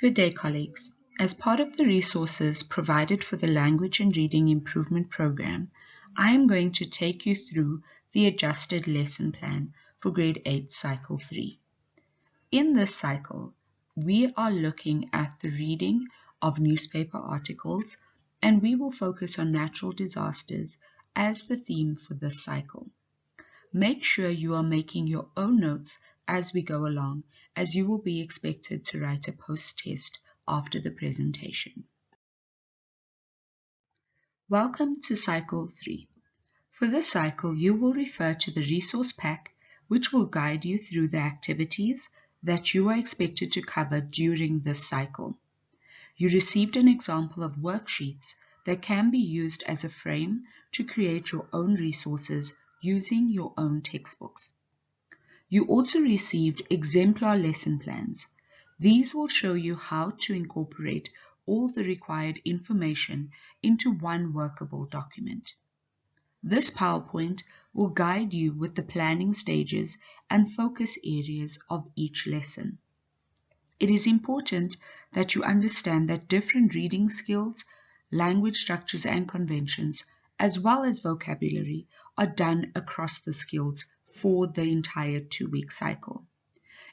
Good day, colleagues. As part of the resources provided for the Language and Reading Improvement Program, I am going to take you through the adjusted lesson plan for Grade 8 Cycle 3. In this cycle, we are looking at the reading of newspaper articles, and we will focus on natural disasters as the theme for this cycle. Make sure you are making your own notes as we go along, as you will be expected to write a post-test after the presentation. Welcome to Cycle 3. For this cycle, you will refer to the resource pack, which will guide you through the activities that you are expected to cover during this cycle. You received an example of worksheets that can be used as a frame to create your own resources using your own textbooks. You also received exemplar lesson plans. These will show you how to incorporate all the required information into one workable document. This PowerPoint will guide you with the planning stages and focus areas of each lesson. It is important that you understand that different reading skills, language structures and conventions, as well as vocabulary, are done across the skills for the entire 2-week cycle.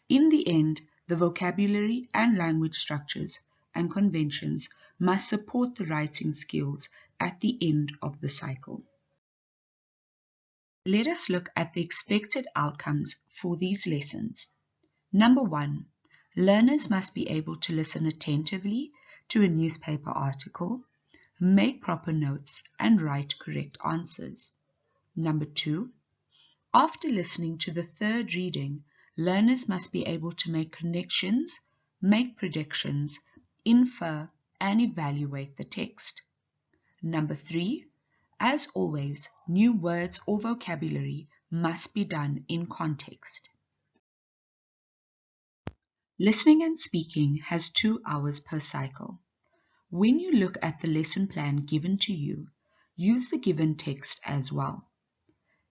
In the end, the vocabulary and language structures and conventions must support the writing skills at the end of the cycle. Let us look at the expected outcomes for these lessons. Number 1, learners must be able to listen attentively to a newspaper article, make proper notes, and write correct answers. Number 2, after listening to the third reading, learners must be able to make connections, make predictions, infer, and evaluate the text. Number 3, as always, new words or vocabulary must be done in context. Listening and speaking has 2 hours per cycle. When you look at the lesson plan given to you, use the given text as well.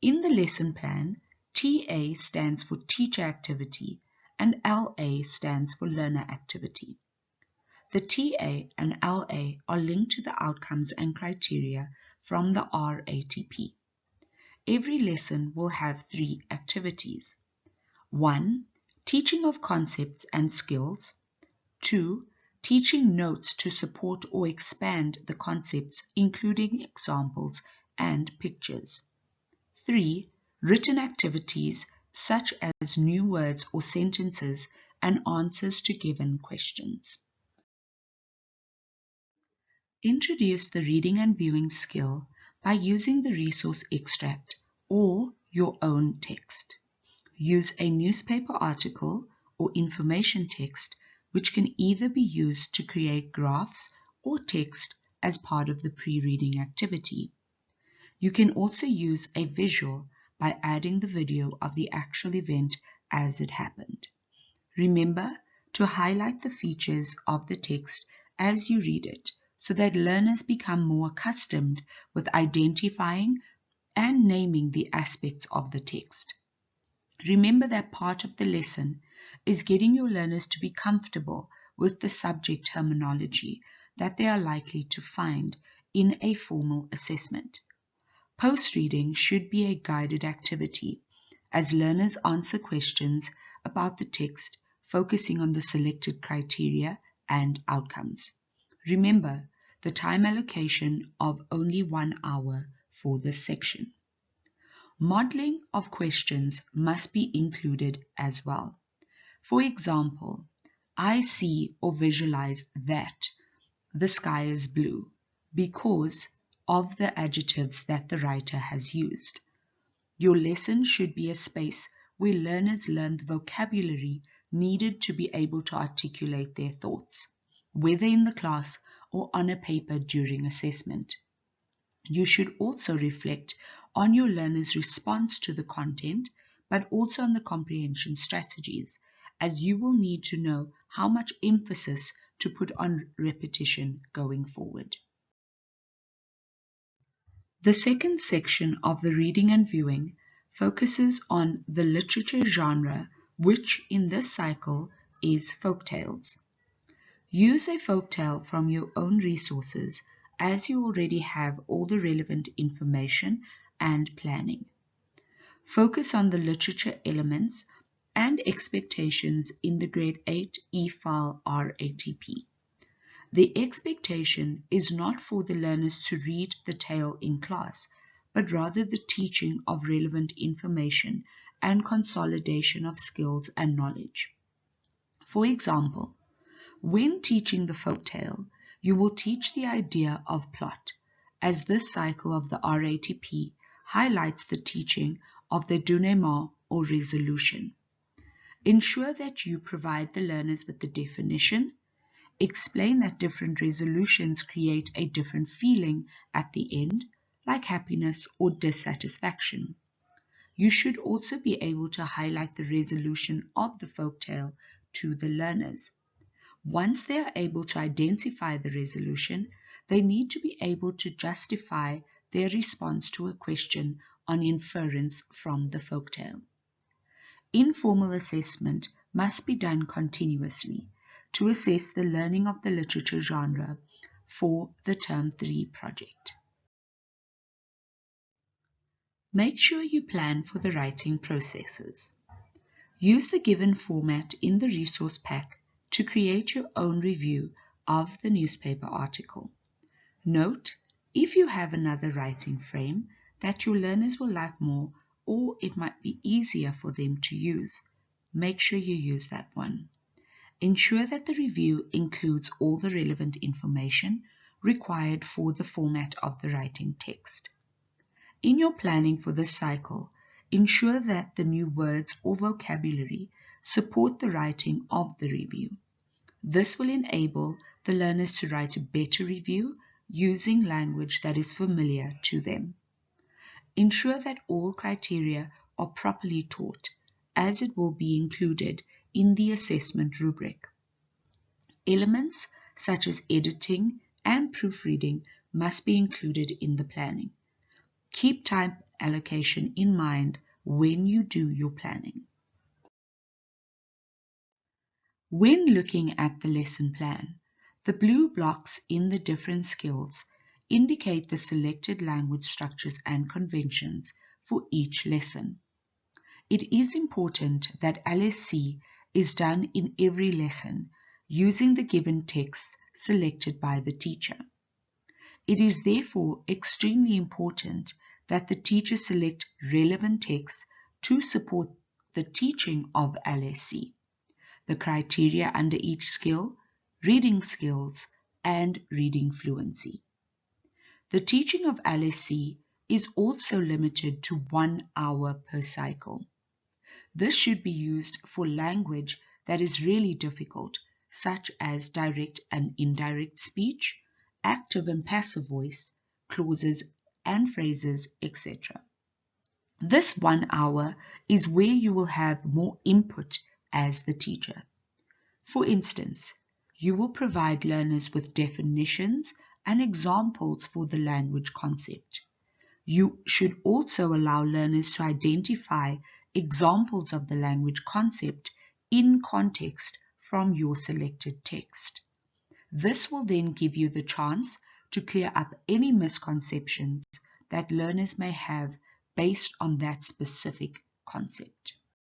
In the lesson plan, TA stands for teacher activity and LA stands for learner activity. The TA and LA are linked to the outcomes and criteria from the RATP. Every lesson will have 3 activities. 1. Teaching of concepts and skills. 2. Teaching notes to support or expand the concepts, including examples and pictures. 3. Written activities such as new words or sentences and answers to given questions. Introduce the reading and viewing skill by using the resource extract or your own text. Use a newspaper article or information text, which can either be used to create graphs or text as part of the pre-reading activity. You can also use a visual by adding the video of the actual event as it happened. Remember to highlight the features of the text as you read it so that learners become more accustomed with identifying and naming the aspects of the text. Remember that part of the lesson is getting your learners to be comfortable with the subject terminology that they are likely to find in a formal assessment. Post-reading should be a guided activity as learners answer questions about the text, focusing on the selected criteria and outcomes. Remember the time allocation of only 1 hour for this section. Modeling of questions must be included as well. For example, I see or visualize that the sky is blue because of the adjectives that the writer has used. Your lesson should be a space where learners learn the vocabulary needed to be able to articulate their thoughts, whether in the class or on a paper during assessment. You should also reflect on your learners' response to the content, but also on the comprehension strategies, as you will need to know how much emphasis to put on repetition going forward. The second section of the reading and viewing focuses on the literature genre, which in this cycle is folktales. Use a folktale from your own resources as you already have all the relevant information and planning. Focus on the literature elements and expectations in the Grade 8 e-file RATP. The expectation is not for the learners to read the tale in class, but rather the teaching of relevant information and consolidation of skills and knowledge. For example, when teaching the folktale, you will teach the idea of plot, as this cycle of the RATP highlights the teaching of the denouement or resolution. Ensure that you provide the learners with the definition. Explain that different resolutions create a different feeling at the end, like happiness or dissatisfaction. You should also be able to highlight the resolution of the folktale to the learners. Once they are able to identify the resolution, they need to be able to justify their response to a question on inference from the folktale. Informal assessment must be done continuously to assess the learning of the literature genre for the Term 3 project. Make sure you plan for the writing processes. Use the given format in the resource pack to create your own review of the newspaper article. Note, if you have another writing frame that your learners will like more or it might be easier for them to use, make sure you use that one. Ensure that the review includes all the relevant information required for the format of the writing text. In your planning for this cycle, ensure that the new words or vocabulary support the writing of the review. This will enable the learners to write a better review using language that is familiar to them. Ensure that all criteria are properly taught, as it will be included in the assessment rubric. Elements such as editing and proofreading must be included in the planning. Keep time allocation in mind when you do your planning. When looking at the lesson plan, the blue blocks in the different skills indicate the selected language structures and conventions for each lesson. It is important that LSC is done in every lesson using the given texts selected by the teacher. It is therefore extremely important that the teacher select relevant texts to support the teaching of LSC. The criteria under each skill, reading skills, and reading fluency. The teaching of LSC is also limited to 1 hour per cycle. This should be used for language that is really difficult, such as direct and indirect speech, active and passive voice, clauses and phrases, etc. This 1 hour is where you will have more input as the teacher. For instance, you will provide learners with definitions and examples for the language concept. You should also allow learners to identify examples of the language concept in context from your selected text. This will then give you the chance to clear up any misconceptions that learners may have based on that specific concept.